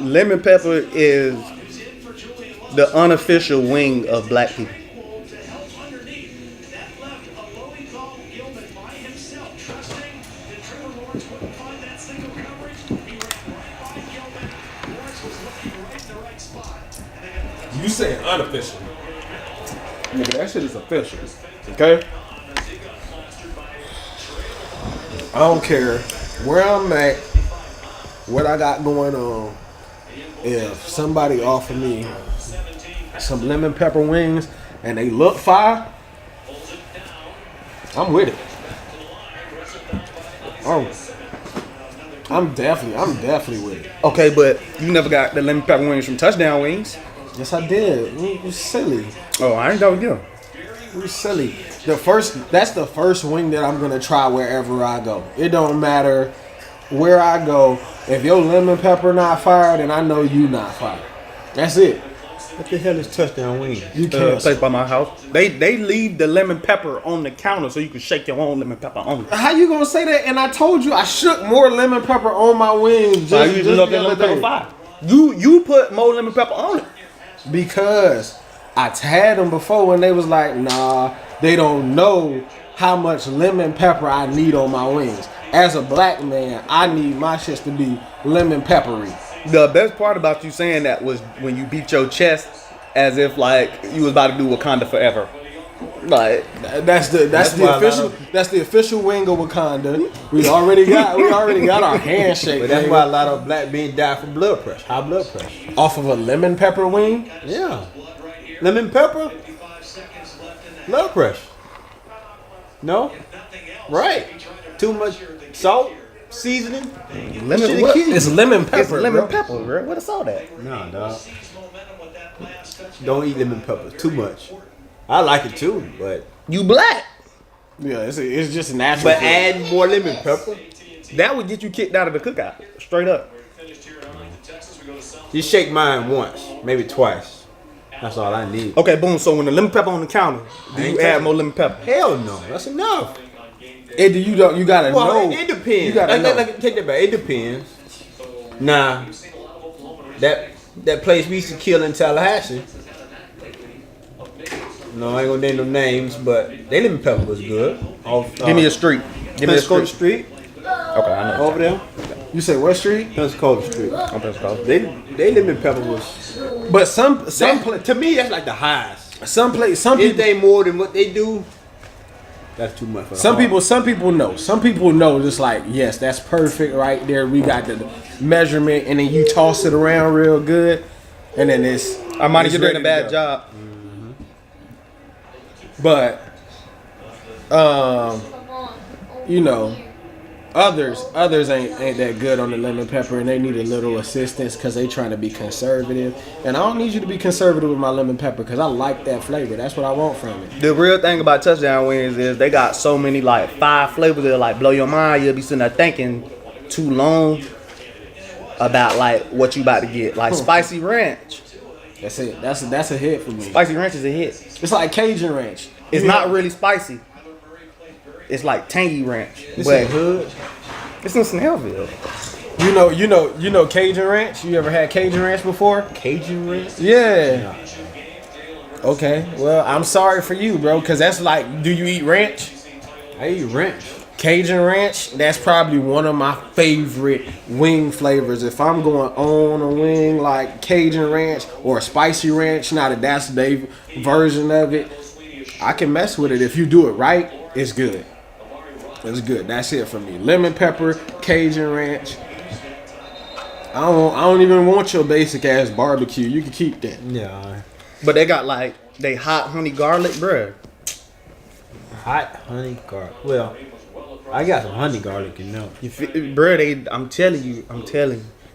Lemon pepper is the unofficial wing of black people. You saying unofficial? Nigga, that shit is official. Okay? I don't care where I'm at, what I got going on. If somebody offer me some lemon pepper wings and they look fire, I'm with it. Oh, I'm definitely with it. Okay, but you never got the lemon pepper wings from Touchdown Wings. Yes, I did. You silly. Oh, I ain't know you. You silly. That's the first wing that I'm gonna try wherever I go. It don't matter where I go. If your lemon pepper not fire, then I know you not fire. That's it. What the hell is Touchdown Wings? You can't. Place by my house. They leave the lemon pepper on the counter so you can shake your own lemon pepper on it. How you gonna say that? And I told you I shook more lemon pepper on my wings just You the love that other lemon pepper day. fire. You put more lemon pepper on it. Because I had them before when they was like, nah, they don't know how much lemon pepper I need on my wings. As a black man, I need my shits to be lemon peppery. The best part about you saying that was when you beat your chest as if like you was about to do Wakanda forever. Like that's the official wing of Wakanda. We already got our handshake. But that's why a lot of black men die from blood pressure, high blood pressure. Off of a lemon pepper wing? Yeah. Lemon pepper? Blood pressure. No? Right. Too much salt, seasoning. It's lemon pepper. It's lemon bro. pepper, bro. What is all that? Nah, dog. Don't eat lemon peppers too much. I like it too, but You black. Yeah, it's just natural. but add more lemon pepper. That would get you kicked out of the cookout. Straight up. You shake mine once, maybe twice. That's all I need. Okay, boom. So when the lemon pepper on the counter, do you add more lemon pepper? Hell no, that's enough. You gotta Well, know. it depends. You gotta know. Take that back. It depends. Nah, that place we used to kill in Tallahassee. No, I ain't gonna name no names, but they lemon pepper was good. Give me a street. Give me a Pensacola street. Street Okay, I know. over there. You say what street? Pensacola Street. I'm Pensacola. They lemon pepper was. But some To me, that's like the highest. some people Anything more than what they do, that's too much. For the Some heart. people know. Some people know. Just like, yes, that's perfect right there. We got the measurement, and then you toss it around real good, and then it's. Armani, it's you're doing a ready to bad go. job. But, you know, others ain't that good on the lemon pepper, and they need a little assistance because they trying to be conservative. And I don't need you to be conservative with my lemon pepper because I like that flavor. That's what I want from it. The real thing about Touchdown Wings is they got so many like 5 flavors that like blow your mind. You'll be sitting there thinking too long about like what you about to get. Like spicy ranch. That's it. That's a hit for me. Spicy ranch is a hit. It's like Cajun ranch. It's not really spicy. It's like tangy ranch. It's But in hood. it's in Snellville. You know Cajun ranch. You ever had Cajun ranch before? Cajun ranch. Yeah. Okay. Well, I'm sorry for you, bro, because that's like, do you eat ranch? I eat ranch. Cajun ranch, that's probably one of my favorite wing flavors. If I'm going on a wing like Cajun ranch or spicy ranch, now that that's their version of it, I can mess with it. If you do it right, it's good. It's good. That's it for me. Lemon pepper, Cajun ranch. I don't even want your basic ass barbecue. You can keep that. Yeah. But they got like they hot honey garlic bread. Hot honey garlic. Well, I got some honey garlic in there. Bread, I'm telling you,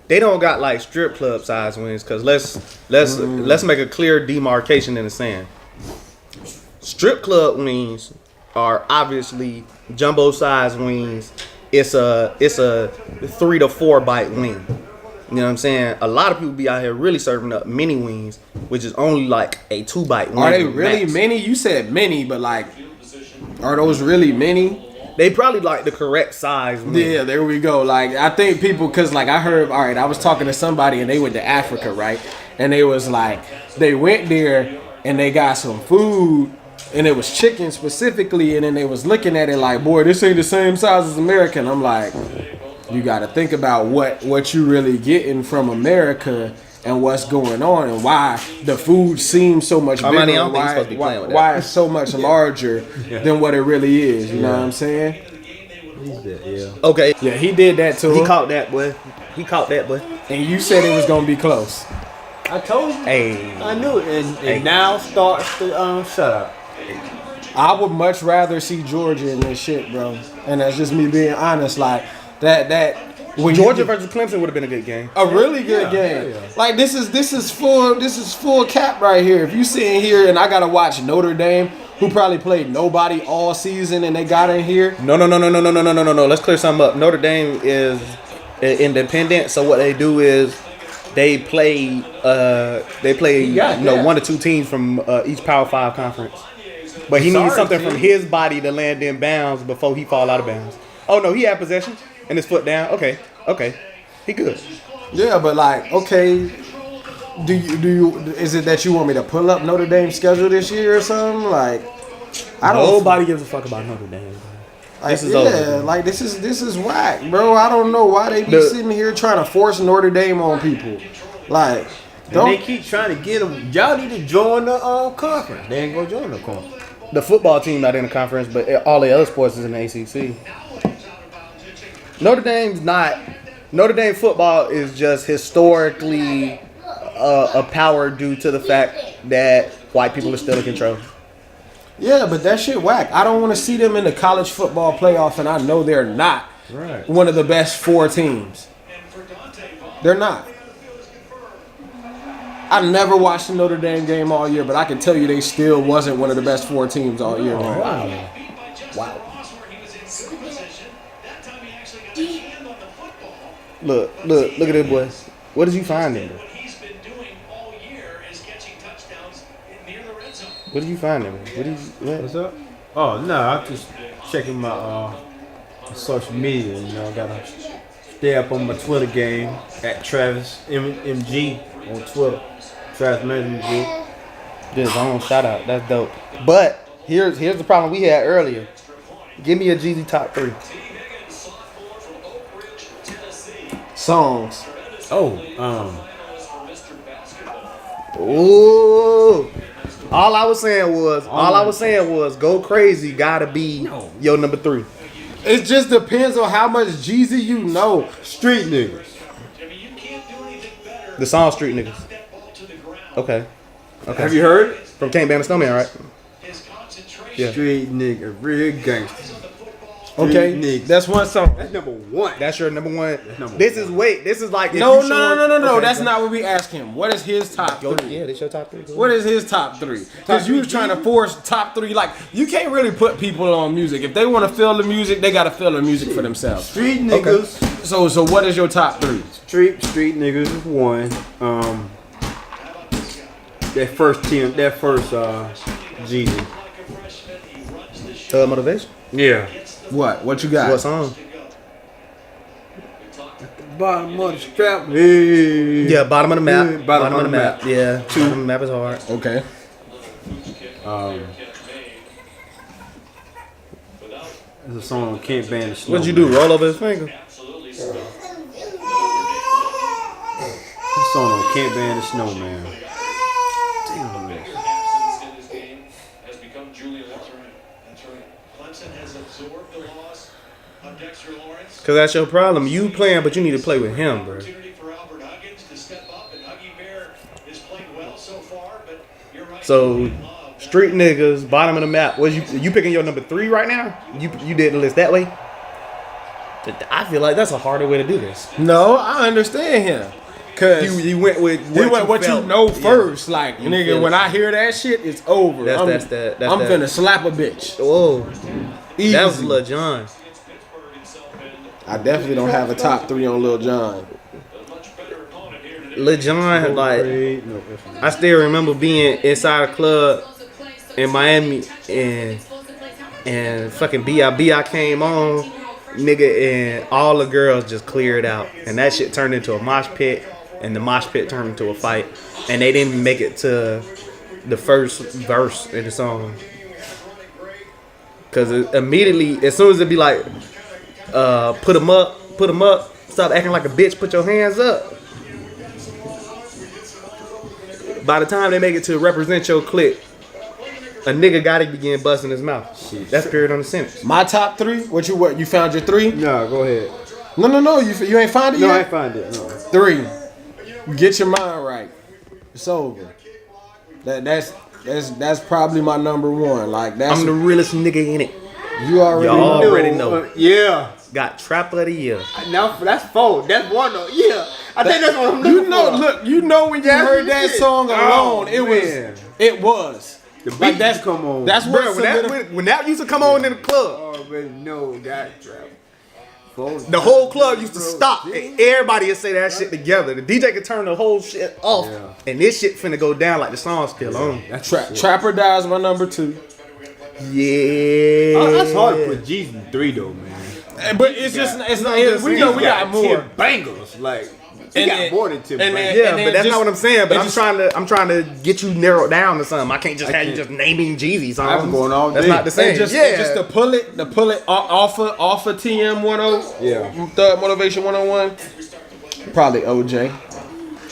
they don't got like strip club size wings. Cause let's make a clear demarcation in the sand. Strip club wings are obviously jumbo size wings. It's a 3 to 4 bite wing. You know what I'm saying? A lot of people be out here really serving up mini wings, which is only like a 2 bite wing. Are they really max. mini? You said mini, but like, are those really mini? They probably like the correct size. Wing. Yeah, there we go. Like I think people, cause like I heard, all right, I was talking to somebody and they went to Africa, right? And they was like, they went there and they got some food and it was chicken specifically, and then they was looking at it like, boy, this ain't the same size as America. And I'm like, you got to think about what you really getting from America and what's going on and why the food seems so much bigger. Why it's so much larger than what it really is. You know what I'm saying? Yeah. Okay. Yeah, he did that too. He caught that, boy. And you said it was gonna be close. I told you. Hey. I knew it. And now starts the shutout. I would much rather see Georgia in this shit, bro. And that's just me being honest. Like that when Georgia versus Clemson would have been a good game. A really good game. Yeah. Like this is full cap right here. If you sitting here and I gotta watch Notre Dame, who probably played nobody all season, and they got in here. No. Let's clear something up. Notre Dame is independent, so what they do is they play 1 or 2 teams from each Power 5 conference. But he needs something from his body to land in bounds before he fall out of bounds. Oh no, he had possession and his foot down. Okay, he good. Yeah, but like, okay, do you is it that you want me to pull up Notre Dame's schedule this year or something? Like, I don't. Nobody gives a fuck about Notre Dame. Like, This is over. like this is whack, bro. I don't know why they be sitting here trying to force Notre Dame on people. Like, And they keep trying to get them. Y'all need to join the conference. They ain't gonna join the conference. The football team not in the conference, but all the other sports is in the ACC. Notre Dame football is just historically a power due to the fact that white people are still in control. yeah, but that shit whack. I don't want to see them in the college football playoff, and I know they're not one of the best 4 teams. They're not. I never watched the Notre Dame game all year, but I can tell you they still wasn't one of the best 4 teams all year. Wow. Look at this boy. What did you find him? What did you find him? What's up? Oh no, I'm just checking my social media. You know, I gotta stay up on my Twitter game at Travis MG on Twitter. Travis MG. Did his own shout out. That's dope. But here's the problem we had earlier. Give me a Jeezy top 3. Songs. Ooh. All I was saying was Go Crazy gotta be your number 3. It just depends on how much Jeezy you know. Street niggas. The song Street Niggas. Okay. Have you heard it? From Can't Ban the Snowman, right? Yeah. Street nigga, real gangster. Okay, Niggas. that's one song. That's number 1. That's your number 1. number This one. is like if No. you showing- Okay, That's go. not what we asked him. What is his top 3? Yeah, this your top 3. What is his top 3? Because you was trying to force top 3. Like, you can't really put people on music. If they want to feel the music, they got to feel the music for themselves. Street niggas. So what is your top 3? Street niggas is 1. That first Jeezy. Motivation. Yeah. What you got? What song? Bottom of the strap. Hey. Yeah, bottom of the map. Yeah, bottom of the map. Yeah, bottom of the map is hard. Okay. There's a song on Can't Ban the Snow. What'd you do? Roll over his finger? There's a song on Can't Ban the Snow, man. Damn, man. Cause that's your problem. You playing, but you need to play with him, bro. So, Street Niggas, bottom of the map. Was you picking your number 3 right now? You did the list that way? I feel like that's a harder way to do this. No, I understand him. Cause You went with what you know first. Like, You nigga, feel when it. I hear that shit, it's over. That's I'm that. finna slap a bitch. Whoa, Easy. that was Lil Jon. I definitely don't have a top 3 on Lil Jon. Lil Jon, like, I still remember being inside a club in Miami and and fucking B.I.B.I. came on, nigga, and all the girls just cleared out, and that shit turned into a mosh pit, and the mosh pit turned into a fight, and they didn't make it to the first verse in the song, cause immediately as soon as it be like, put 'em up, stop acting like a bitch, put your hands up. By the time they make it to represent your clique, a nigga gotta begin busting his mouth. That's period on the sentence. My top 3. What you found your 3? No, go ahead. No. You ain't find it yet. No, I ain't find it. No. 3. Get your mind right. It's over. That's probably my number 1. Like that's I'm the realest nigga in it. you already Y'all know. already know. Yeah. Got Trap of the Year. Now that's 4. That's 1 though. Yeah. I think that's what I'm looking for. You know when you That's heard the that shit. song alone, Oh, man. it was. The beat Like that's come on. That's what When that used to come on in the club, Already know that trap. the whole club used to stop. And everybody would say that shit together. The DJ could turn the whole shit off, and this shit finna go down like the song's still on. That's Trapper Dies my number 2. Yeah. That's hard to put G's in 3 though, man. But it's not. We know we got more. 10 bangers. Like he And got then- more than 10 and bangers. then- Yeah, but that's just- not what I'm saying. But and I'm just- trying to get you narrowed down to something. I can't just have you just naming Jeezy songs. I'm going all That's day. not the same. And just to pull it off of TM10. Yeah. Thug Motivation 101. Probably OJ.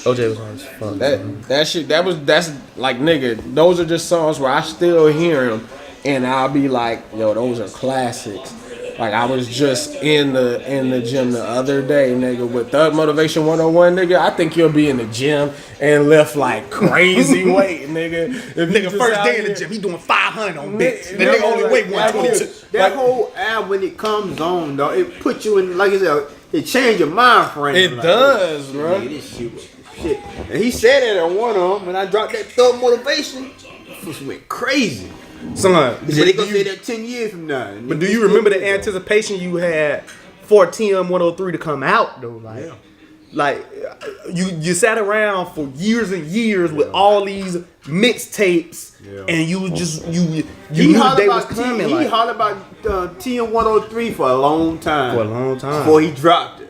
OJ was hard as fuck. That's like nigga. Those are just songs where I still hear them, and I'll be like, yo, those are classics. Like I was just in the gym the other day, nigga, with Thug Motivation 101, nigga. I think you'll be in the gym and lift like crazy weight, nigga. If you just First out day in the here- gym, he doing 500 on bits. Nigga, The nigga only like- weigh 122. That whole album when it comes on, though, it puts you in, like I said, it changed your mind frame. It like, does, "Nigga, bro. this shit was shit." And he said that on one of them. When I dropped that Thug Motivation, it went crazy. Son, He said they gonna say that 10 years from now. but do you remember the anticipation you had for TM103 to come out though? Like you sat around for years and years with all these mixtapes, and you just you He knew the hollered day was about coming. he Like, hollered about TM103 for a long time. for a long time. Before he dropped it.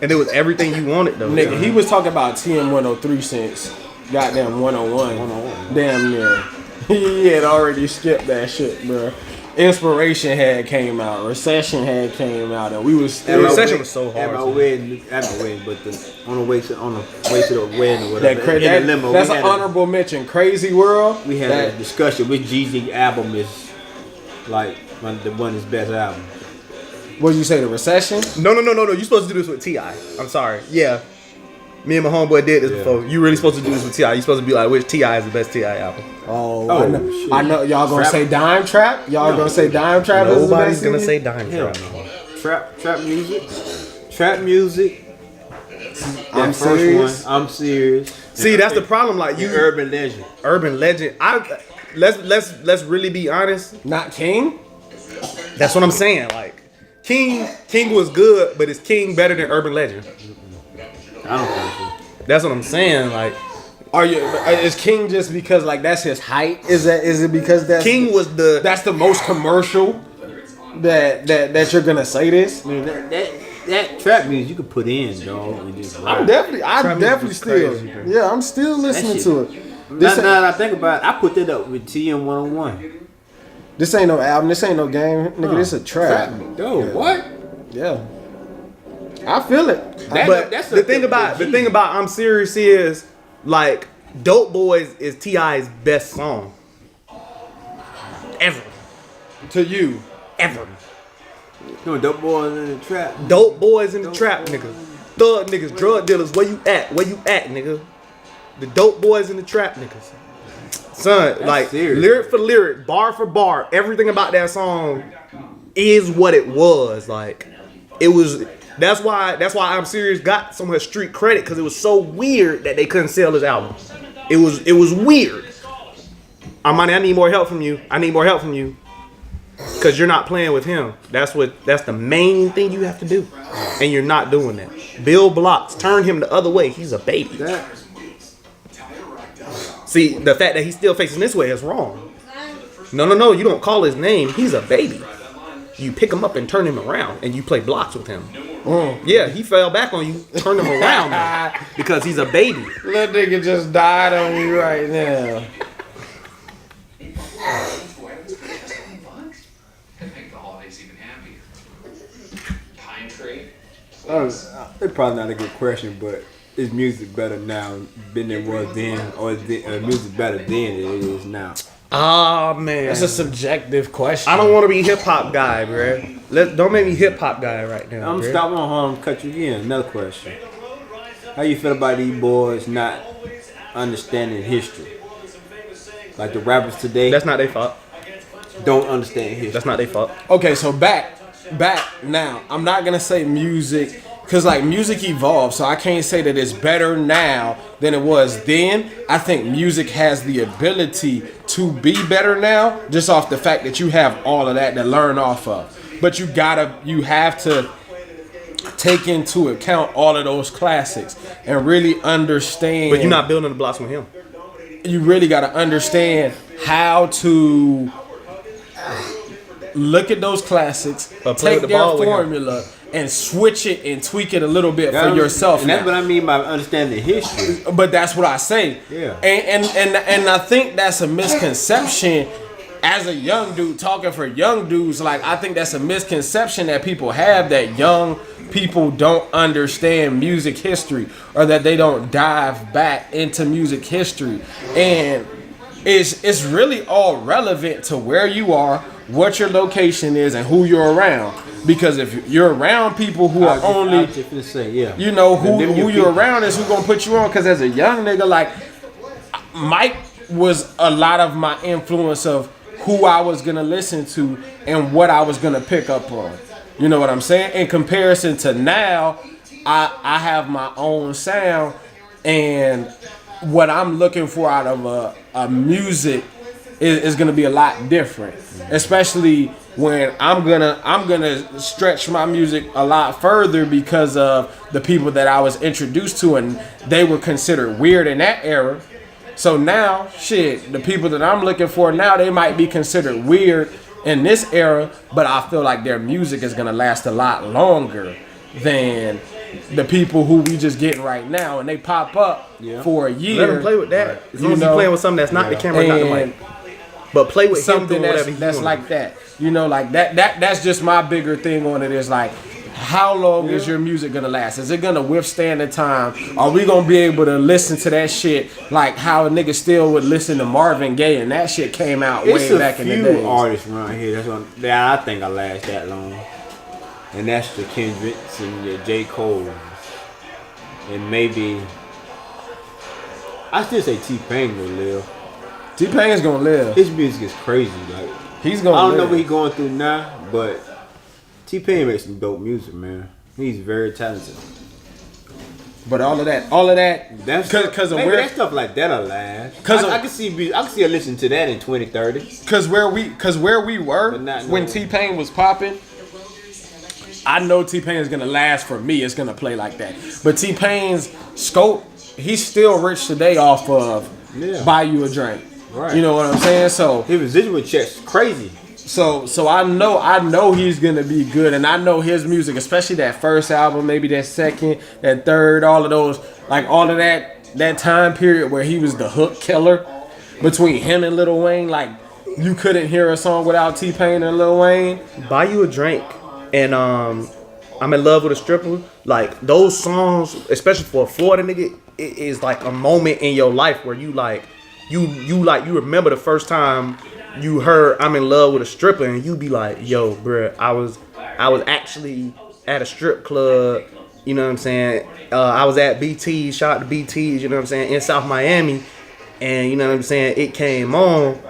And it was everything you wanted though. Nigga, he was talking about TM103 since goddamn 101. Damn near. He had already skipped that shit, bro. Inspiration had came out, Recession had came out, and we was The still Recession was so hard. At my wedding, but on the way to the wedding or that, whatever. In the limo, that's we an had honorable mention. Crazy World. We had a discussion which Jeezy album is like one of his best albums. What did you say? The Recession? No. You supposed to do this with T.I. I'm sorry. Yeah. Me and my homeboy did this before. You really supposed to do this with T.I. You supposed to be like, which T.I. is the best T.I. album? Oh, shit. I know y'all gonna say Dime Trap. Y'all gonna say Dime Trap. is the Nobody's best gonna CD? say Dime Hell Trap. no. Trap music. I'm That first serious. one. I'm serious. See, that's the problem. Like You you, urban legend. urban legend. Let's really be honest. Not King. That's what I'm saying. Like King was good, but is King better than Urban Legend? I don't think so. That's what I'm saying. Like Is King just because like that's his height? Is it because that's King was that's the most commercial that you're gonna say this? I mean that trap music you could put in, dog, and just I'm ride. definitely still I'm still listening shit- to it. Now This that I think about it, I put that up with TM101. this ain't no album. This ain't no game, nigga. This a trap. Dude, what? Yeah, I feel it. But that's the thing about I'm Serious is like Dope Boys is T.I.'s best song ever. To you, Ever. No, Dope Boys in the trap. Dope Boys in the trap, nigga. Thug niggas, drug dealers, where you at? Where you at, nigga? The Dope Boys in the trap, niggas. Son, like serious. lyric for lyric, bar for bar, everything about that song is what it was. Like it was. That's why I'm Serious got so much street credit because it was so weird that they couldn't sell his album. It was weird. Armani, I need more help from you. I need more help from you. Cause you're not playing with him. That's the main thing you have to do. And you're not doing that. Bill Blocks, turn him the other way. He's a baby. See, the fact that he's still facing this way is wrong. No. You don't call his name. He's a baby. You pick him up and turn him around, and you play blocks with him. Yeah, he fell back on you. Turn him around man, because he's a baby. Little nigga just died on you right now. It's probably not a good question, but is music better now than it was then, or is music better then than it is now? Ah man, That's a subjective question. I don't want to be hip hop guy, bro. Don't make me hip hop guy right now. I'm stopping on home. Cut you again. Another question. How you feel about these boys not understanding history? Like the rappers today. That's not their fault. Don't understand history. That's not their fault. Okay, so back now. I'm not gonna say music, cause like music evolves, so I can't say that it's better now than it was then. I think music has the ability to be better now, just off the fact that you have all of that to learn off of. But you have to take into account all of those classics and really understand. But you're not building the blocks with him. You really got to understand how to look at those classics, take their formula, and switch it and tweak it a little bit for yourself. And that's what I mean by understanding history. But that's what I say. Yeah. And I think that's a misconception. As a young dude, talking for young dudes, like I think that's a misconception that people have, that young people don't understand music history or that they don't dive back into music history. And it's really all relevant to where you are, what your location is, and who you're around. Because if you're around people who are only, you know, who you're around is who gonna put you on. Because as a young nigga, like Mike was a lot of my influence of who I was gonna listen to and what I was gonna pick up on. You know what I'm saying? In comparison to now, I have my own sound, and what I'm looking for out of a music is gonna be a lot different. Especially when I'm gonna stretch my music a lot further because of the people that I was introduced to, and they were considered weird in that era. So now, shit, the people that I'm looking for now, they might be considered weird in this era, but I feel like their music is gonna last a lot longer than the people who we just getting right now, and they pop up for a year. Let them play with that. As long as you're playing with something that's not the camera, not the mic. But play with something that's like that. You know, like that's just my bigger thing on it, is like, how long is your music gonna last? Is it gonna withstand the time? Are we gonna be able to listen to that shit like how a nigga still would listen to Marvin Gaye, and that shit came out way back in the day? It's a few artists around here that I think I last that long, and that's the Kendricks and the J. Cole, and maybe I still say T-Pain will live. T-Pain's gonna live. His music is crazy. Like he's gonna. I don't live. know what he's going through now, but T-Pain makes some dope music, man. He's very talented. But all of that, that's because of maybe where that stuff like that'll last. Because I can see I listen to that in 2030. Because where we were when T-Pain was popping, I know T-Pain is gonna last for me. It's gonna play like that. But T-Pain's scope, he's still rich today off of Buy You a Drink. Right. You know what I'm saying? So his residual checks crazy. So I know he's gonna be good, and I know his music, especially that first album, maybe that second, that third, all of those, like all of that time period where he was the hook killer between him and Lil Wayne. Like you couldn't hear a song without T-Pain and Lil Wayne. Buy You a Drink and I'm in Love with a Stripper. Like those songs, especially for a Florida nigga, it is like a moment in your life where you like you remember the first time you heard I'm in love with a stripper, and you be like, yo, bruh, I was actually at a strip club, you know what I'm saying? I was at BT, shout out to BTs, you know what I'm saying, in South Miami, and you know what I'm saying, it came on,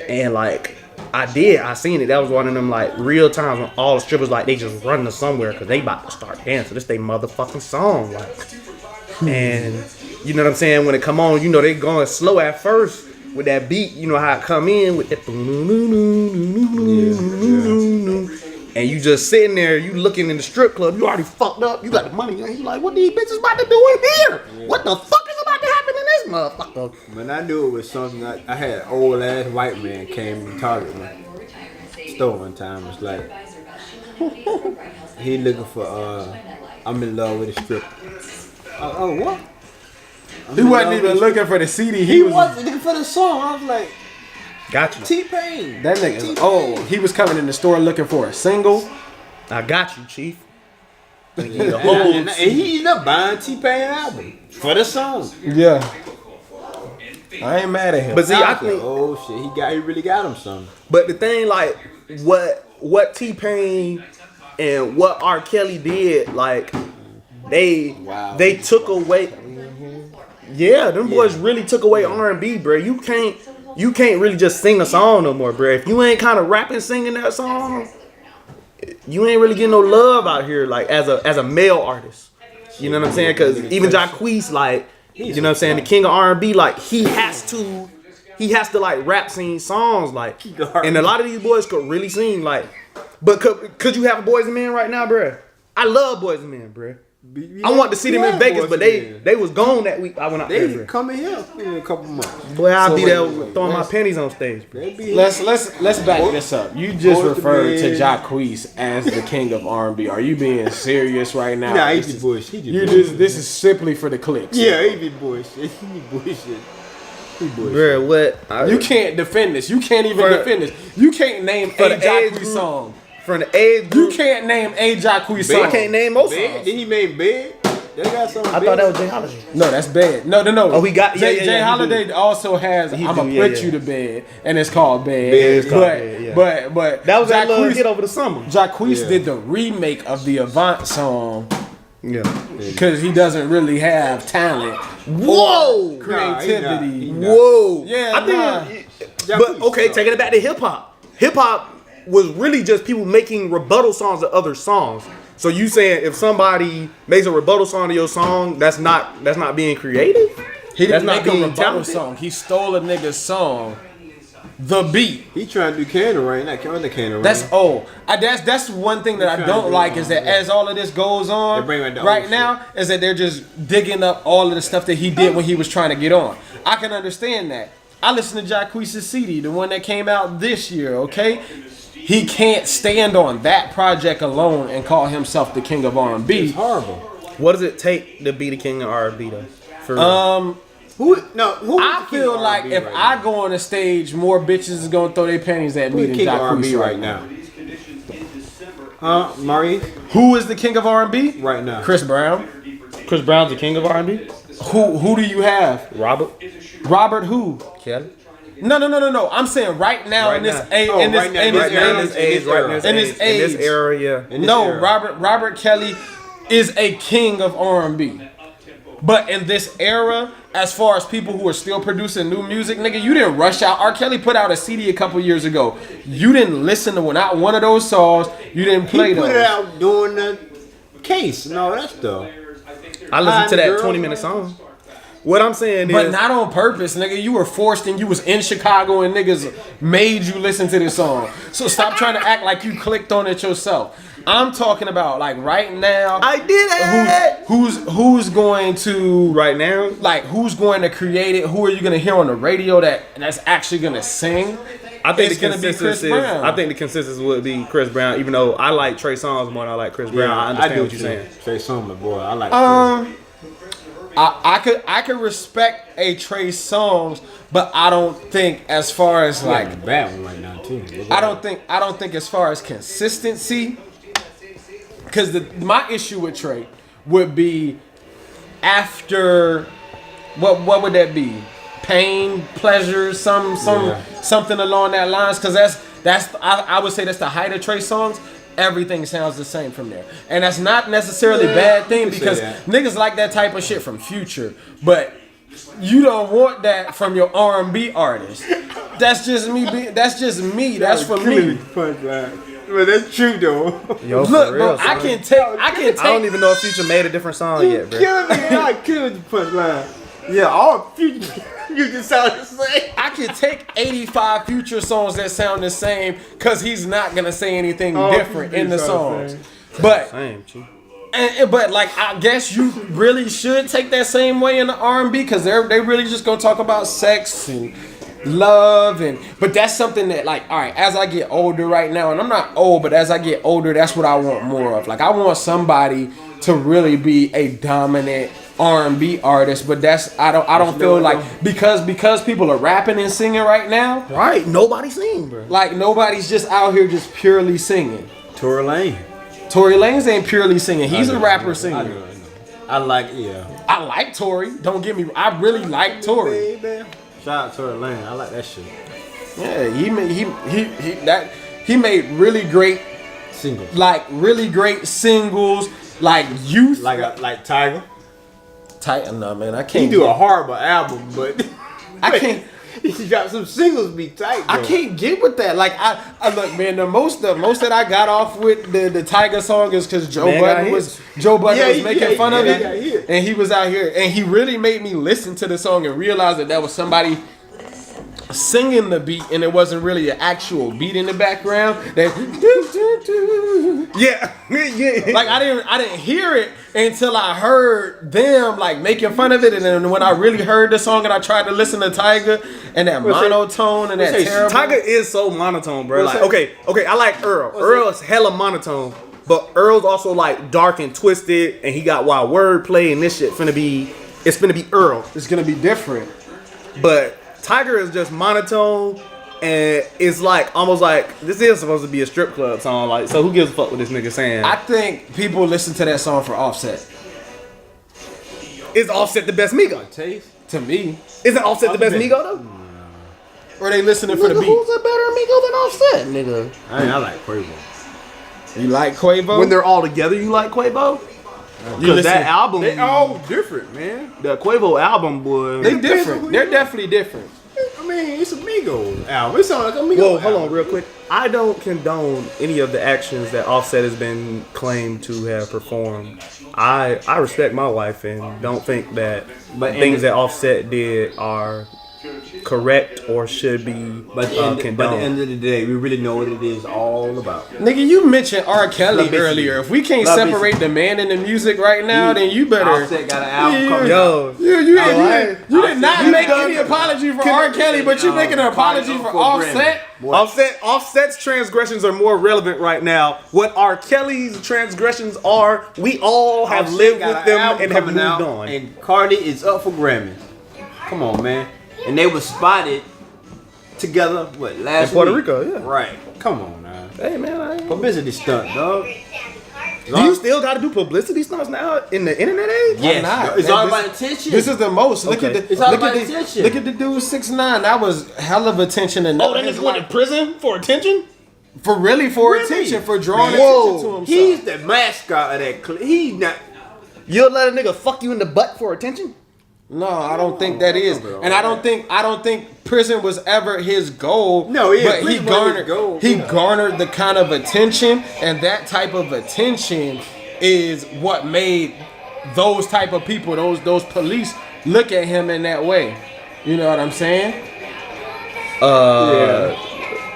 and like, I seen it. That was one of them like real times when all the strippers like they just run to somewhere because they about to start dancing. This they motherfucking song, like, and you know what I'm saying, when it come on, you know they going slow at first with that beat, you know how it come in with that, and you just sitting there, you looking in the strip club, you already fucked up, you got the money, and you like, what these bitches about to do in here? What the fuck is about to happen in this motherfucker? When I knew it was something, I had an old ass white man came to Target my store one time. Was like, he looking for I'm in love with a stripper. Oh what? He wasn't even looking for the CD. He wasn't looking for the song. I was like, Got you. T-Pain. That nigga. Oh, he was coming in the store looking for a single. I got you, Chief. And he ended up buying T-Pain album for the song. Yeah. I ain't mad at him. But see, I I was like, think. oh shit, he really got him something. But the thing, like, what T-Pain and what R.Kelly did, like, they took away. Yeah, them boys really took away R&B, bro. You can't really just sing a song no more, bro. If you ain't kind of rapping, singing that song, you ain't really getting no love out here, like as a male artist. You know what I'm saying? Because even Jacquees, like, you know what I'm saying, the king of R&B, like he has to like rap, sing songs, like, and a lot of these boys could really sing, like, but could you have a Boys and Men right now, bro? I love Boys and Men, bro. I want to see them in Vegas, but they was gone that week. I went out there, They bro. coming here in a couple months. Boy, I'll So be wait, there throwing my pennies on stage, bro. Let's back this up. You just Boys referred to to Men. Jacquees as the king of R&B. Are you being serious right now? Nah, he This be is- bullshit. This is simply for the clicks. Yeah, he be bullshit. He be bullshit. He bullshit. Bro, what? You can't defend this. You can't even defend this. You can't name For a the age Jacquees group, song. From the age You group, can't name a Jacquees song. I can't name most Bed? songs. Did he make Bed? They got something. I thought that was Jay Holiday. No, that's bad. No. Oh, he got- Jay, yeah, Jay he Holiday also has He "I'ma do, yeah, put yeah. you to bed," and it's called "Bed." It's called but, Bed, yeah. but That was that little Jacquees- hit over the summer. Jacquees Yeah. did the remake of the Avant song Yeah. because he doesn't really have talent, Whoa. creativity. He not. Whoa. Yeah, I think. But okay, taking it back to hip hop. Hip hop was really just people making rebuttal songs to other songs. So you saying if somebody makes a rebuttal song to your song, that's not being creative? He That's didn't not make a being rebuttal talented? song. He stole a nigga's song, the beat. He trying to do Candy Rain, not Candy Rain. That's that's one thing that I trying don't to do like is that as all of this goes on They bring back the right old now is that they're just digging up all of the stuff that he did when he was trying to get on. I can understand that. I listened to Jacquees' CD, the one that came out this year. Okay, he can't stand on that project alone and call himself the king of R&B. It's horrible. What does it take to be the king of R&B though? For Who? No. Who? is I the king feel of like R&B if right I now? go on the stage, more bitches is gonna throw their panties at Who me the than king of R&B Jacquees right now? Maurice? Who is the king of R&B? Right now. Chris Brown. Chris Brown's the king of R&B? Who do you have? Robert Robert who? Kelly. No. I'm saying right now Right in this now. age, Oh, in this, right now, in right this now, age. in this age, right now, in this in this era, yeah. In this No, era. Robert Kelly is a king of R&B. But in this era, as far as people who are still producing new music, nigga, you didn't rush out. R. Kelly put out a CD a couple years ago. You didn't listen to not one of those songs. You didn't play He those. put it out doing the case and all that stuff. I listened to that Girl. 20-minute song. What I'm saying But is, not on purpose, nigga. You were forced and you was in Chicago and niggas made you listen to this song. So stop trying to act like you clicked on it yourself. I'm talking about like right now. I did it. Who's going to Right now, like who's going to create it? Who are you going to hear on the radio that's actually going to sing? I think It's the gonna be consensus Chris is. Brown. I think the consensus would be Chris Brown. Even though I like Trey Songz more than I like Chris Brown, I understand do what you're too. saying. Trey Songz, boy, I like. I could respect a Trey Songz, but I don't think as far as like like a bad one right now too. I don't think as far as consistency, because my issue with Trey would be after what would that be? Pain, pleasure, something along that lines. Because that's I would say that's the height of Trey Songz. Everything sounds the same from there, and that's not necessarily a bad thing you can because say that. niggas like that type of shit from Future, but you don't want that from your R&B artist. That's just me. That's just me. That's for me. But that's true though. Yo, for Look, real, bro, I son. can take. I don't even know if Future made a different song yet, bro. Killing me, I killed the punchline. Yeah, all future you just sound the same. I can take 85 Future songs that sound the same because he's not gonna say anything different in the songs. But Same, Chief. But like, I guess you really should take that same way in the R&B because they really just gonna talk about sex and love but that's something that like, all right, as I get older right now, and I'm not old, but as I get older, that's what I want more of. Like, I want somebody to really be a dominant R&B artist, but I don't feel like because people are rapping and singing right now, Right, nobody sing, bro. like nobody's just out here just purely singing. Tory Lane. Tory Lanez ain't purely singing. He's a rapper singer. I like I like Tory. Don't get me. I really like Tory. Baby. Shout out Tory Lane. I like that shit. Yeah, he made really great Singles. like really great singles, like youth. Like Tiger. Titan, no man, I He can't do a horrible album, but I can't. He got some singles be tight. Bro. I can't get with that. Like I look, man. The most that I got off with the Tiger song is because Joe Budden was making fun of it, and he was out here, and he really made me listen to the song and realize that was somebody singing the beat, and it wasn't really an actual beat in the background. Yeah. Like I didn't hear it until I heard them like making fun of it, and then when I really heard the song and I tried to listen to Tiger and that monotone and that terrible. Tiger is so monotone, bro. Like, okay, I like Earl. Earl's hella monotone, but Earl's also like dark and twisted, and he got wild wordplay, and this shit finna be Earl. It's gonna be different. But Tiger is just monotone, and it's like almost like this is supposed to be a strip club song. Like, so who gives a fuck what this nigga saying? I think people listen to that song for Offset. Is Offset the best Migo? Taste. To me, Isn't Offset the best Migo though? or they listening for the beat. Who's a better Migo than Offset, nigga? I like Quavo. You like Quavo? When they're all together, you like Quavo? Because that album, They all different, man. the Quavo album, boy. they different. They're definitely different. I mean, it's a Migos album. It sounds like a Migos Whoa, hold album. on, real quick. I don't condone any of the actions that Offset has been claimed to have performed. I respect my wife and don't think that things that Offset did are correct or should be But at the condoned. end of the day, we really know what it is all about. Nigga, you mentioned R.Kelly Love it. earlier. If we can't Love it. separate the man and the music right now, then you better. Offset got an album coming out. Yo, You did not You make done- any apology for R. Kelly, but you making an apology for Offset. Offset's transgressions are more relevant right now. What R. Kelly's transgressions are, we all have Offset lived got with an them album and have coming moved out, on. And Cardi is up for Grammys. Come on, man. And they were spotted together, last In Puerto week? Rico, yeah. Right. Come on, now. Hey man, I ain't... Publicity stunt, dog. Do you still got to do publicity stunts now in the internet age? Yes. not? It's Man, all this- about attention. This is the most. Look Okay. at the. It's all look about at the, attention. Look at the dude 6ix9ine. That was hell of attention and Oh, that nigga went to prison for attention? for Really? attention, for drawing Whoa. attention to himself. He's the mascot of that clip. He's not. You'll let a nigga fuck you in the butt for attention? No, I don't think that is, and I don't think prison was ever his goal. No, yeah, but he prison wasn't his goal. garnered the kind of attention, and that type of attention is what made those type of people, those police, look at him in that way. You know what I'm saying?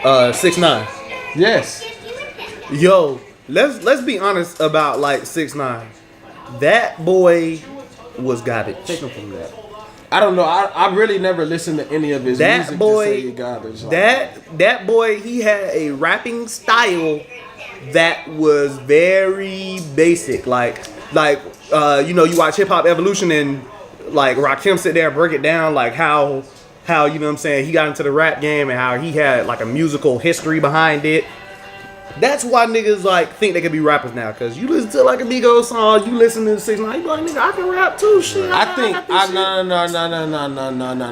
6ix9ine. Yes. Yo, let's be honest about like 6ix9ine. That boy was garbage. Take him from that. I don't know. I really never listened to any of his That music boy, to say he garbage. Like, that boy, he had a rapping style that was very basic. Like you know, you watch Hip Hop Evolution and like Rakim sit there and break it down, like how you know what I'm saying, he got into the rap game and how he had like a musical history behind it. That's why niggas like think they could be rappers now, cause you listen to like a Migos song, you listen to 6ix9ine, you be like, nigga, I can rap too, shit. I think got this shit.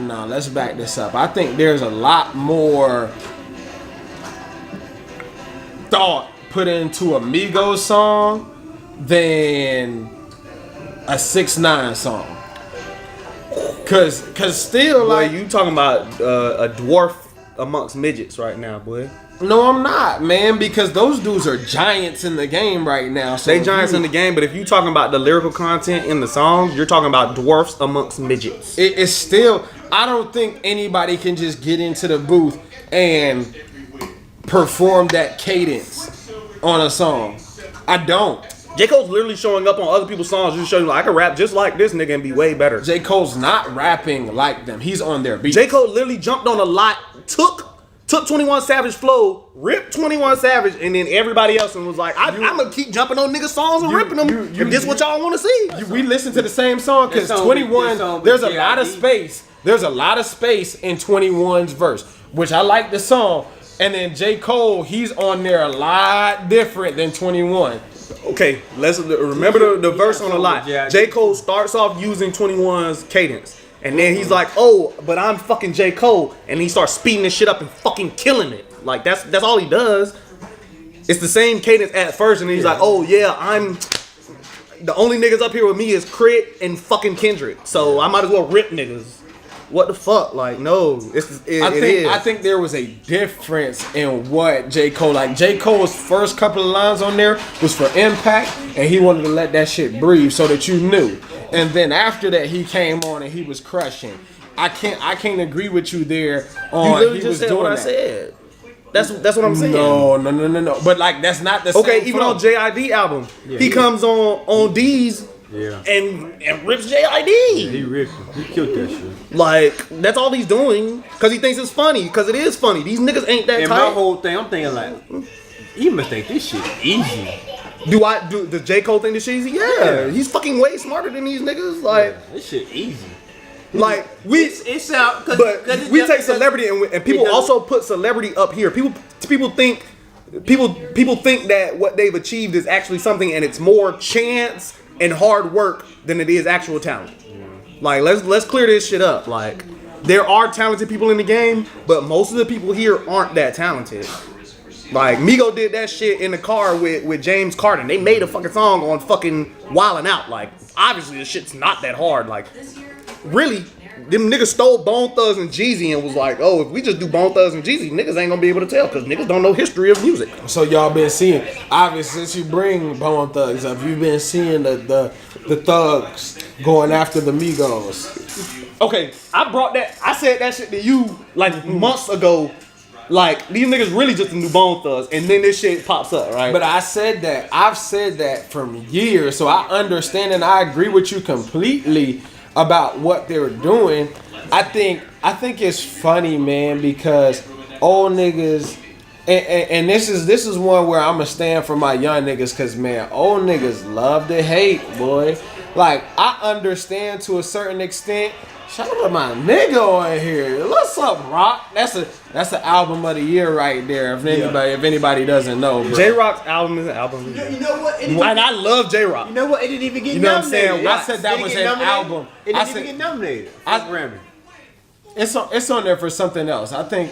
no. Let's back this up. I think there's a lot more thought put into a Migos song than a 6ix9ine song. Cause still Boy, like you talking about a dwarf amongst midgets right now, boy. no, I'm not, man, because those dudes are giants in the game right now. So They if giants you- in the game, but if you talking about the lyrical content in the songs, you're talking about dwarfs amongst midgets. it's still, I don't think anybody can just get into the booth and perform that cadence on a song. I don't. J. Cole's literally showing up on other people's songs, just showing you, like, I can rap just like this nigga and be way better. J. Cole's not rapping like them. He's on their beat. J. Cole literally jumped on a lot, took 21 Savage flow, ripped 21 Savage, and then everybody else and was like, I'm gonna keep jumping on niggas' songs and ripping them. If this what y'all want to see. We listen to the same song because 21. There's a lot of space. There's a lot of space in 21's verse, which I like the song. And then J. Cole, he's on there a lot different than 21. Okay, let's remember the verse on a lot. J. Cole starts off using 21's cadence. And then he's like, oh, but I'm fucking J. Cole. And he starts speeding this shit up and fucking killing it. Like, that's all he does. It's the same cadence at first. And then he's like, oh, yeah, I'm... The only niggas up here with me is Crit and fucking Kendrick. So I might as well rip niggas. What the fuck? Like, no. I think there was a difference in what J. Cole... Like, J. Cole's first couple of lines on there was for impact. And he wanted to let that shit breathe so that you knew. And then after that, he came on and he was crushing. I can't agree with you there. On you literally he just was said doing what I that. said. That's what I'm saying. No. But like that's not the same. Okay, even flow. on JID album, he comes on D's and rips JID. Yeah, he ripped him. He killed that shit. Like that's all he's doing because he thinks it's funny. Because it is funny. These niggas ain't that and tight. my whole thing, I'm thinking like, he must think this shit easy. Does J. Cole think this shit easy? Yeah. He's fucking way smarter than these niggas. Like this shit easy. Like it's out, but we take celebrity and people also put celebrity up here. People think that what they've achieved is actually something, and it's more chance and hard work than it is actual talent. Like let's clear this shit up. Like there are talented people in the game, but most of the people here aren't that talented. Like Migo did that shit in the car with James Carden. They made a fucking song on fucking Wildin' Out. Like obviously this shit's not that hard. Like really, them niggas stole Bone Thugs and Jeezy and was like, oh, if we just do Bone Thugs and Jeezy, niggas ain't gonna be able to tell because niggas don't know history of music. So y'all been seeing, obviously since you bring Bone Thugs up, you've been seeing the thugs going after the Migos. Okay, I said that shit to you like months ago. Like these niggas really just the new Bone Thugs, and then this shit pops up, right? But I've said that from years, so I understand and I agree with you completely about what they're doing. I think it's funny, man, because old niggas, and this is one where I'm gonna stand for my young niggas, cause man, old niggas love to hate, boy. Like I understand to a certain extent. Shout out to my nigga on here. What's up, Rock? That's the album of the year right there. If anybody doesn't know, bro. J Rock's album is an album of the year. You know what? And I love J Rock. You know what? It didn't even get You know what I'm nominated. saying? I said that was an album. It didn't even get nominated. Grammy. It's on there for something else. I think.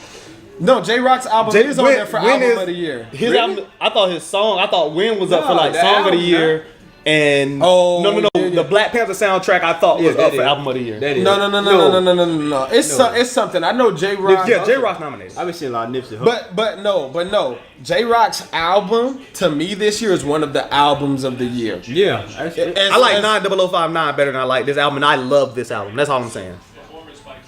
No, J Rock's album is on there for album of the year. His album, I thought Win was up for like song of the year. And no. The Black Panther soundtrack I thought was up for album of the year. No. It's something. I know J Rock. Yeah, J Rock nominated. I've been seeing a lot of Nipsey Hussle. But no. J Rock's album to me this year is one of the albums of the year. Yeah, I like 90059 better than I like this album, and I love this album. That's all I'm saying.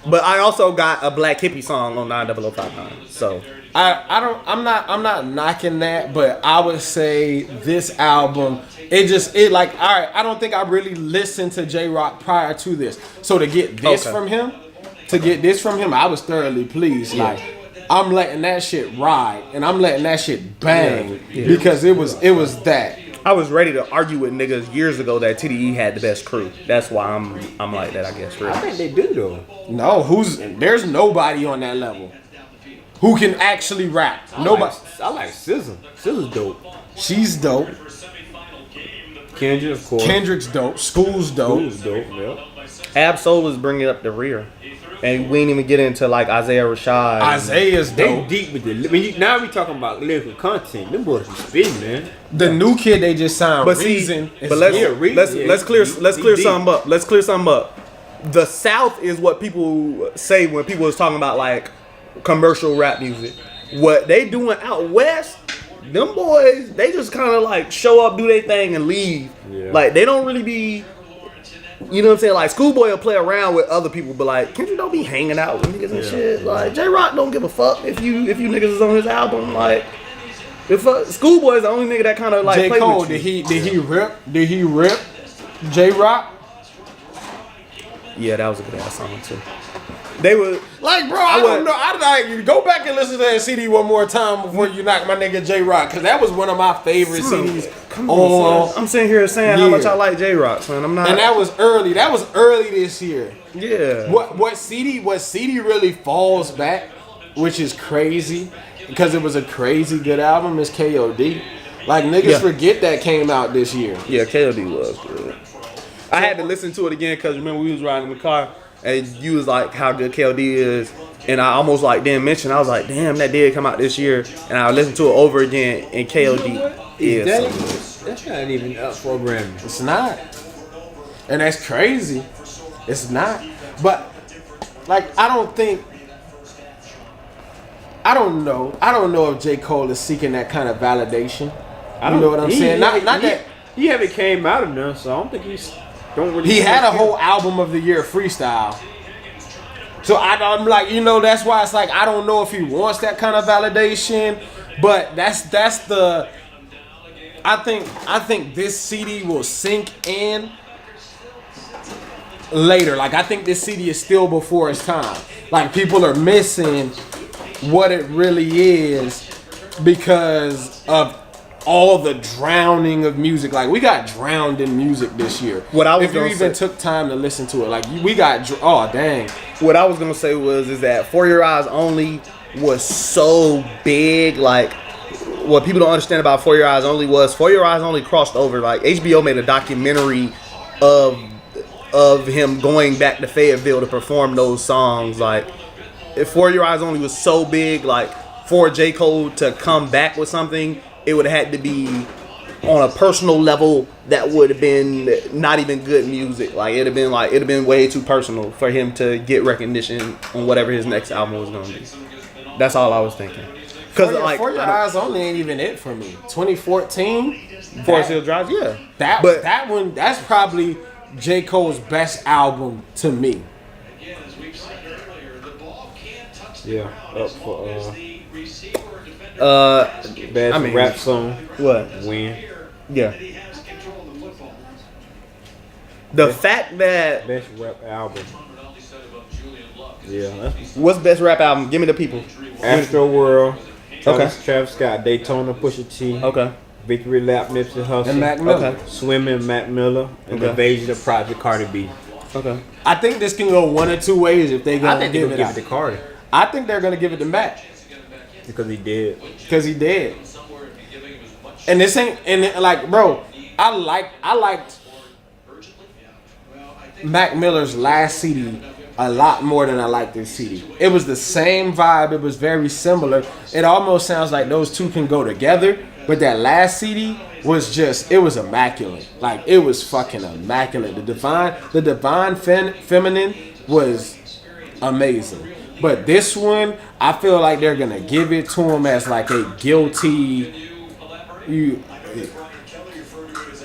But I also got a Black Hippie song on 90059. So I'm not knocking that, but I would say this album, like, all right, I don't think I really listened to J Rock prior to this. So to get this from him, I was thoroughly pleased. Like, I'm letting that shit ride and I'm letting that shit bang because it was that. I was ready to argue with niggas years ago that TDE had the best crew. That's why I'm like that, I guess. Really. I think they do though. No, there's nobody on that level who can actually rap. Nobody. I like SZA. SZA's dope. She's dope. Kendrick, of course. Kendrick's dope. School's dope. Yeah. Ab-Soul is bringing up the rear. And we ain't even get into like Isaiah Rashad. Isaiah's dope. They deep with the. Now we talking about lyrical content. Them boys be spitting, man. The new kid they just signed. But Reason. Let's clear something up. Let's clear something up. The South is what people say when people is talking about like commercial rap music. What they doing out west, them boys, they just kind of like show up, do their thing, and leave. Yeah. Like they don't really be. You know what I'm saying? Like Schoolboy will play around with other people, but like Kendrick don't be hanging out with niggas and shit. Like J Rock don't give a fuck if you niggas is on his album. Like Schoolboy is the only nigga that kind of like J. played Cole, with you. did he rip J Rock? Yeah, that was a good ass song too. They were Like, bro, I don't know. I like go back and listen to that CD one more time before you knock my nigga J Rock, because that was one of my favorite CDs. Come on, son. I'm sitting here saying how much I like J Rock, son. I'm not. And that was early. That was early this year. Yeah. What CD really falls back, which is crazy, because it was a crazy good album, is KOD. Like, niggas forget that came out this year. Yeah, KOD was good. I had to listen to it again because remember we was riding in the car and you was like how good KOD is, and I almost like didn't mention. I was like, damn, that did come out this year, and I listened to it over again, and KOD is so good. That's not even up for a Grammy. It's not, and that's crazy. It's not, but like I don't know if J. Cole is seeking that kind of validation. You know what I'm saying? Not that he haven't came out enough, so I don't think he's. He had a whole album of the year freestyle. So I'm like, that's why it's like I don't know if he wants that kind of validation, but that's the. I think this CD will sink in later. Like I think this CD is still before its time. Like people are missing what it really is because of all the drowning of music. Like we got drowned in music this year. If you even took time to listen to it, like we got dang. What I was gonna say is that For Your Eyes Only was so big. Like what people don't understand about For Your Eyes Only was For Your Eyes Only crossed over. Like HBO made a documentary of him going back to Fayetteville to perform those songs. Like if For Your Eyes Only was so big, like for J. Cole to come back with something, it would have had to be on a personal level that would have been not even good music. Like it'd have been way too personal for him to get recognition on whatever his next album was gonna be. That's all I was thinking. For Your Eyes Only ain't even it for me. 2014, Forest Hill Drive, yeah. That one, that's probably J. Cole's best album to me. Yeah, up for best rap song. What? Win. Yeah. The fact that best rap album. Yeah. What's best rap album? Give me the people. Astro World. Okay. Travis Scott, Daytona, Pusha T. Okay. Victory Lap, Nipsey Hussle. And Mac Miller. Okay. Swimming, Mac Miller. And Invasion of Project Cardi B. Okay. I think this can go one or two ways if they gonna give it to Cardi. I think they're gonna give it to Mac. Because he did. And this ain't like, bro, I liked Mac Miller's last CD a lot more than I like this CD. It was the same vibe. It was very similar. It almost sounds like those two can go together. But that last CD was it was immaculate. Like it was fucking immaculate. The divine feminine was amazing. But this one, I feel like they're gonna give it to him as like a guilty.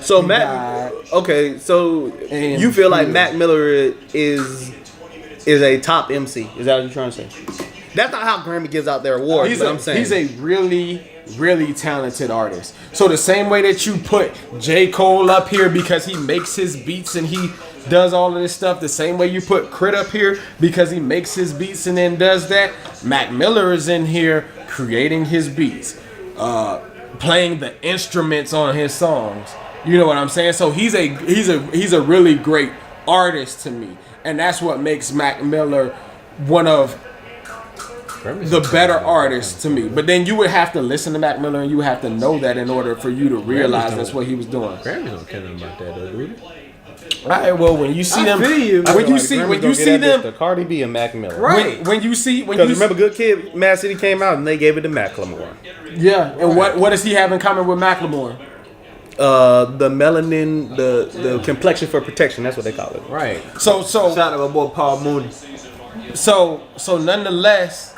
So Mac, okay, so you feel like Mac Miller is a top MC? Is that what you're trying to say? That's not how Grammy gives out their awards. But I'm saying he's a really, really talented artist. So the same way that you put J. Cole up here because he makes his beats and he does all of this stuff, the same way you put Crit up here because he makes his beats and then does that, Mac Miller is in here creating his beats, playing the instruments on his songs. You know what I'm saying? So he's a really great artist to me, and that's what makes Mac Miller one of the better artists to me. But then you would have to listen to Mac Miller and you have to know that in order for you to realize that's what he was doing. Grammys don't care nothing about that, though, do they? All right, well, when you see them, when you see them, the Cardi B and Mac Miller, right? When you remember, Good Kid, Mad City came out and they gave it to Macklemore. Yeah, and what does he have in common with Macklemore? The melanin, the complexion for protection. That's what they call it. Right. So shout out to my boy Paul Mooney. So nonetheless,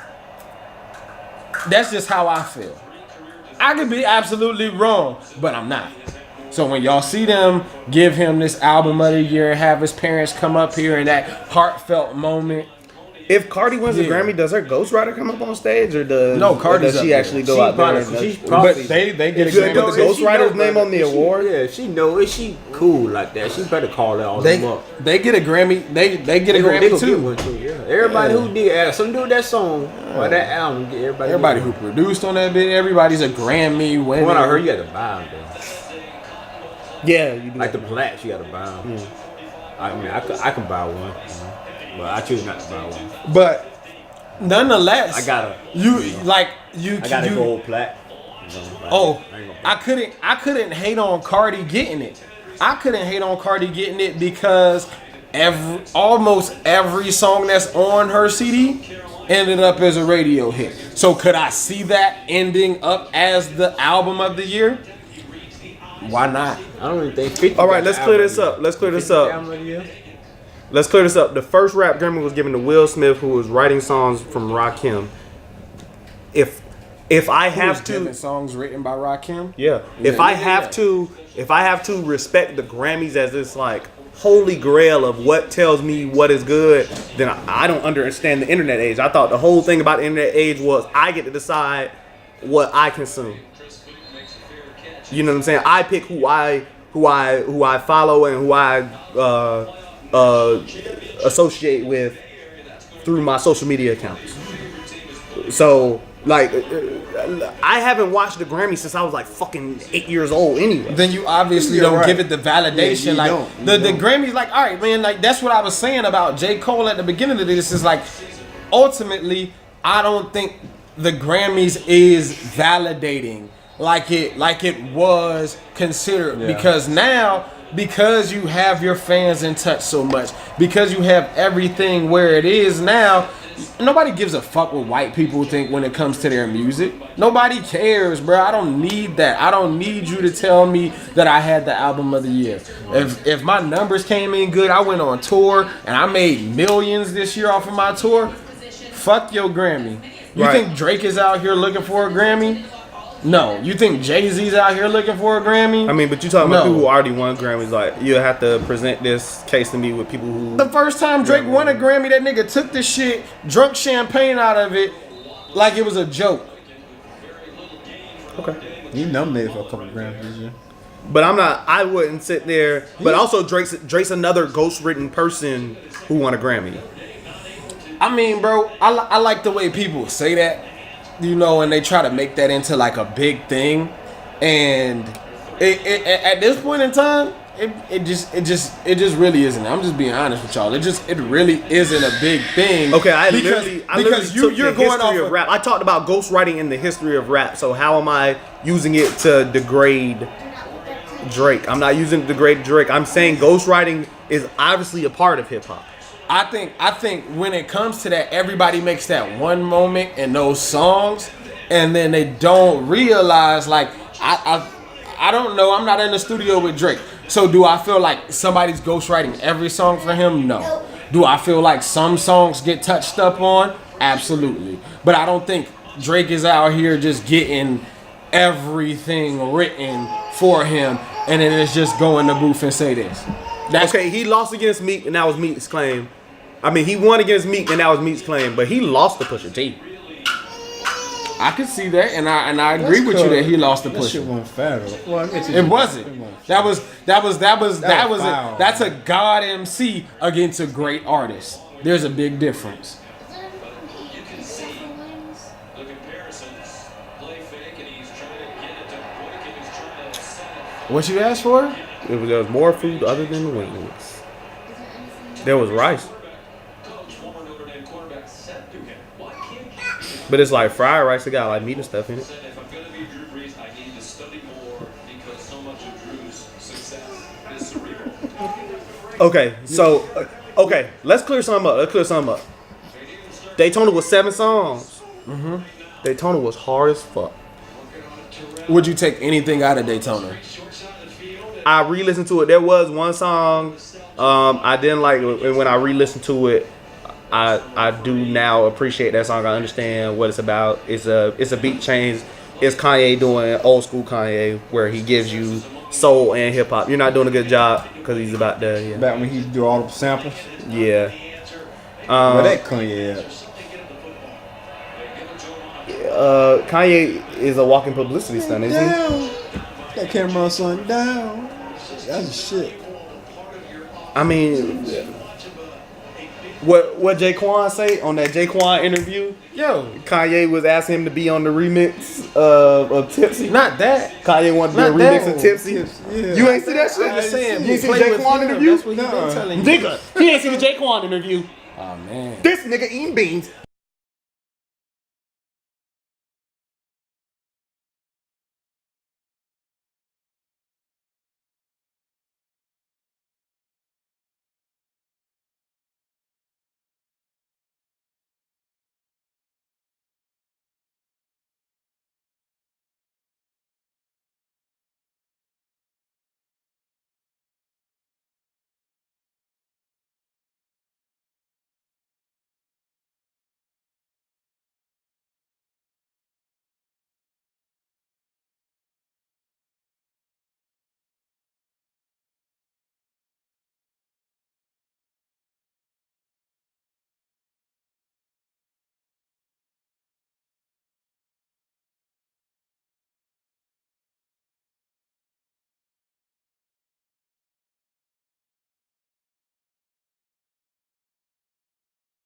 that's just how I feel. I could be absolutely wrong, but I'm not. So when y'all see them give him this album of the year, have his parents come up here in that heartfelt moment, If Cardi wins a Grammy, does her ghostwriter come up on stage, or does Cardi's she actually go out there? But they get a Do they Grammy. put the ghostwriter's name on the award? Yeah, she know it. She cool like that. She better call that all them up. They get a Grammy. They get a They Grammy gonna too. get one too. Yeah. Everybody who did something to do with that song or that album, get Everybody who produced on that bit, everybody's a Grammy winner. When I heard you got to buy them though. Yeah, you do. Like the plaques, you got to buy them. I mean, I can buy one, but I choose not to buy one. But nonetheless, I got a gold plaque. I couldn't hate on Cardi getting it. I couldn't hate on Cardi getting it because almost every song that's on her CD ended up as a radio hit. So could I see that ending up as the album of the year? Why not? I don't even think 50. All right, let's clear this up. Let's clear this up. The first rap Grammy was given to Will Smith, who was writing songs from Rakim. If I have to, songs written by Rakim. If I have to respect the Grammys as this like holy grail of what tells me what is good, then I don't understand the internet age. I thought the whole thing about the internet age was I get to decide what I consume. You know what I'm saying? I pick who I follow and who I associate with through my social media accounts. So, like, I haven't watched the Grammy since I was like fucking 8 years old anyway. Then you obviously don't give it the validation. The Grammys, like, all right, man, like that's what I was saying about J. Cole at the beginning of this. Is like, ultimately, I don't think the Grammys is validating like it was considered because now, because you have your fans in touch so much, because you have everything where it is now, nobody gives a fuck what white people think when it comes to their music. Nobody cares, bro. I don't need that. I don't need you to tell me that I had the album of the year. If my numbers came in good, I went on tour and I made millions this year off of my tour, fuck your Grammy. You think Drake is out here looking for a Grammy? No. You think Jay-Z's out here looking for a Grammy? I mean, but you talking about people who already won Grammys. Like, you have to present this case to me with people who... The first time Drake won a Grammy, that nigga took the shit, drunk champagne out of it like it was a joke. Okay. He nominated for a couple of Grammys this year. But I wouldn't sit there. But also, Drake's another ghost-written person who won a Grammy. I mean, bro, I like the way people say that. You know, and they try to make that into like a big thing, and at this point in time, it just really isn't. I'm just being honest with y'all. It really isn't a big thing. Okay, because you're going off of rap. I talked about ghostwriting in the history of rap. So how am I using it to degrade Drake? I'm not using it to degrade Drake. I'm saying ghostwriting is obviously a part of hip hop. I think when it comes to that, everybody makes that one moment in those songs, and then they don't realize, like, I don't know. I'm not in the studio with Drake. So do I feel like somebody's ghostwriting every song for him? No. Do I feel like some songs get touched up on? Absolutely. But I don't think Drake is out here just getting everything written for him, and then it's just go in the booth and say this. Okay, he lost against Meek, and that was Meek's claim. I mean, he won against Meek, and that was Meek's claim, but he lost to Pusha T. I could see that, and I agree with you that he lost to Pusha. That shit wasn't fair though. Well, it wasn't. That's a God MC against a great artist. There's a big difference. What you asked for? There was more food other than the wings. There was rice. But it's like fried rice. It got like meat and stuff in it. Okay, so let's clear something up. Daytona was 7 songs. Daytona was hard as fuck. Would you take anything out of Daytona? I re-listened to it. There was one song I didn't like, and when I re-listened to it, I do now appreciate that song. I understand what it's about. It's a beat change. It's Kanye doing old school Kanye, where he gives you soul and hip hop. You're not doing a good job because he's about to. Yeah. Back when he do all the samples. Yeah. Where that Kanye at? Kanye is a walking publicity stunt, isn't he? Down. That Cameron son down. That's the shit. I mean, what Jaquan say on that Jaquan interview? Yo, Kanye was asking him to be on the remix of Tipsy. not that. Kanye wanted to do a Not remix that. of Tipsy. Yeah. You ain't see that shit? I'm just saying, You ain't see the play with Jaquan him. interview? That's what he been telling you. Nigga, he ain't see the Jaquan interview. Oh man. This nigga eating beans.